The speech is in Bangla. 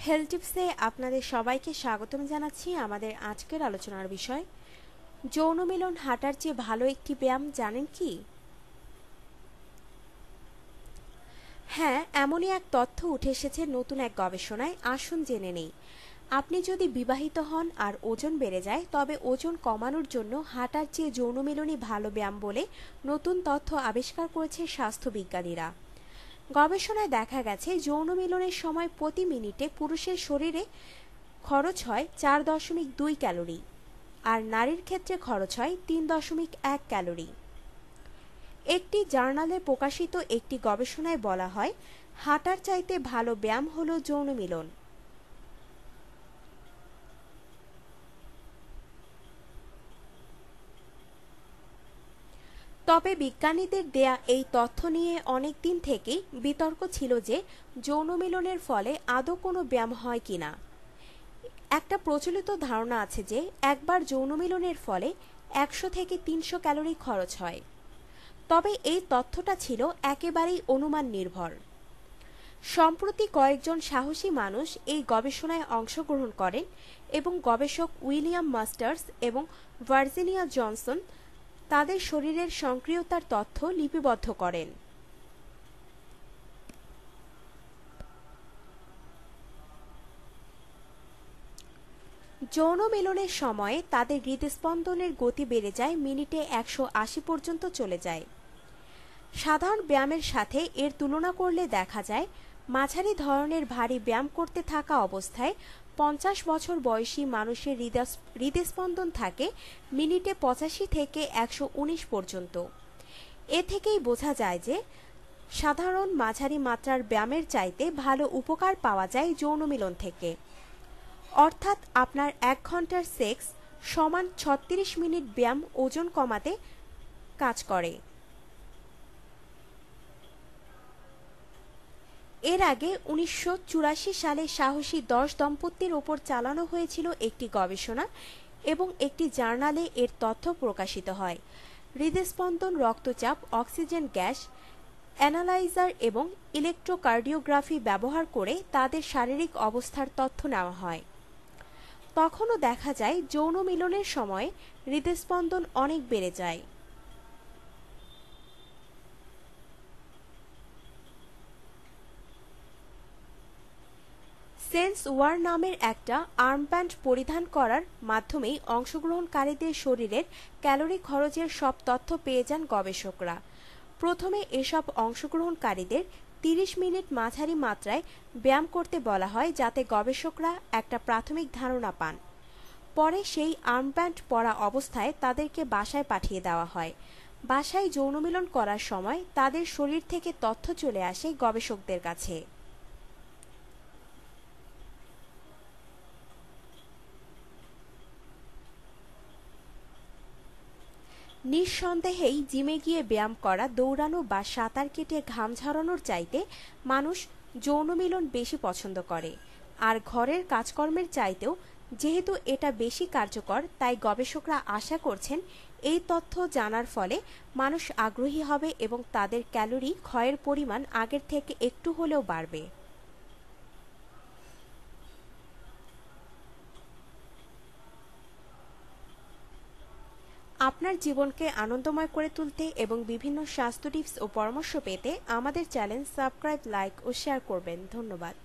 হেলথ টিপসে আপনাদের সবাইকে স্বাগতম জানাচ্ছি। আমাদের আজকের আলোচনার বিষয় যৌন মিলন হাঁটার চেয়ে ভালো একটি ব্যায়াম জানেন কি? হ্যাঁ, এমনই এক তথ্য উঠে এসেছে নতুন এক গবেষণায়। আসুন জেনে নেই। আপনি যদি বিবাহিত হন আর ওজন বেড়ে যায়, তবে ওজন কমানোর জন্য হাঁটার চেয়ে যৌন মিলনই ভালো ব্যায়াম বলে নতুন তথ্য আবিষ্কার করেছে স্বাস্থ্যবিজ্ঞানীরা। গবেষণায় দেখা গেছে যৌন মিলনের সময় প্রতি মিনিটে পুরুষের শরীরে খরচ হয় 4.2 ক্যালোরি, আর নারীর ক্ষেত্রে খরচ হয় 3.1 ক্যালোরি। একটি জার্নালে প্রকাশিত একটি গবেষণায় বলা হয়, হাঁটার চাইতে ভালো ব্যায়াম হলো যৌন মিলন। তবে বিজ্ঞানীদের দেয়া এই তথ্য নিয়ে অনেক দিন থেকেই বিতর্ক ছিল যে যৌন মিলনের ফলে আদৌ কোনো ব্যায়াম হয় কিনা। একটা প্রচলিত ধারণা আছে যে একবার যৌন মিলনের ফলে 100 থেকে 300 ক্যালোরি খরচ হয়। তবে এই তথ্যটা ছিল একেবারেই অনুমান নির্ভর। সম্প্রতি কয়েকজন সাহসী মানুষ এই গবেষণায় অংশগ্রহণ করেন এবং গবেষক উইলিয়াম মাস্টার্স এবং ভার্জিনিয়া জনসন তাদের শরীরের সক্রিয়তার তথ্য লিপিবদ্ধ করেন। যৌন মিলনের সময়ে তাদের হৃদস্পন্দনের গতি বেড়ে যায়, মিনিটে 180 পর্যন্ত চলে যায়। সাধারণ ব্যায়ামের সাথে এর তুলনা করলে দেখা যায়, মাঝারি ধরনের ভারী ব্যায়াম করতে থাকা অবস্থায় 50 বছর বয়সী মানুষের হৃদস্পন্দন থাকে মিনিটে 85 থেকে 119 পর্যন্ত। এ থেকেই বোঝা যায় যে সাধারণ মাঝারি মাত্রার ব্যায়ামের চাইতে ভালো উপকার পাওয়া যায় যৌন মিলন থেকে। অর্থাৎ আপনার 1 ঘন্টার সেক্স সমান 36 মিনিট ব্যায়াম ওজন কমাতে কাজ করে। এর আগে 1984 সালে সাহসী 10 দম্পতির ওপর চালানো হয়েছিল একটি গবেষণা এবং একটি জার্নালে এর তথ্য প্রকাশিত হয়। হৃদস্পন্দন, রক্তচাপ, অক্সিজেন গ্যাস অ্যানালাইজার এবং ইলেকট্রোকার্ডিওগ্রাফি ব্যবহার করে তাদের শারীরিক অবস্থার তথ্য নেওয়া হয়। তখনও দেখা যায় যৌন মিলনের সময় হৃদস্পন্দন অনেক বেড়ে যায়। সেন্স ওয়ার নামের একটা আর্মব্যান্ড পরিধান করার মাধ্যমেই অংশগ্রহণকারীদের শরীরের ক্যালোরি খরচের সব তথ্য পেয়ে যান গবেষকরা। প্রথমে এসব অংশগ্রহণকারীদের 30 মিনিট মাঝারি মাত্রায় ব্যায়াম করতে বলা হয়, যাতে গবেষকরা একটা প্রাথমিক ধারণা পান। পরে সেই আর্মব্যান্ড পরা অবস্থায় তাদেরকে বাসায় পাঠিয়ে দেওয়া হয়। বাসায় যৌনমিলন করার সময় তাদের শরীর থেকে তথ্য চলে আসে গবেষকদের কাছে। নিঃসন্দেহেই জিমে গিয়ে ব্যায়াম করা, দৌড়ানো বা সাঁতার কেটে ঘাম ঝরানোর চাইতে মানুষ যৌন মিলন বেশি পছন্দ করে। আর ঘরের কাজকর্মের চাইতেও যেহেতু এটা বেশি কার্যকর, তাই গবেষকরা আশা করছেন এই তথ্য জানার ফলে মানুষ আগ্রহী হবে এবং তাদের ক্যালোরি ক্ষয়ের পরিমাণ আগের থেকে একটু হলেও বাড়বে। আপনার জীবনকে আনন্দময় করে তুলতে এবং বিভিন্ন স্বাস্থ্য টিপস ও পরামর্শ পেতে আমাদের চ্যানেল সাবস্ক্রাইব, লাইক ও শেয়ার করবেন। ধন্যবাদ।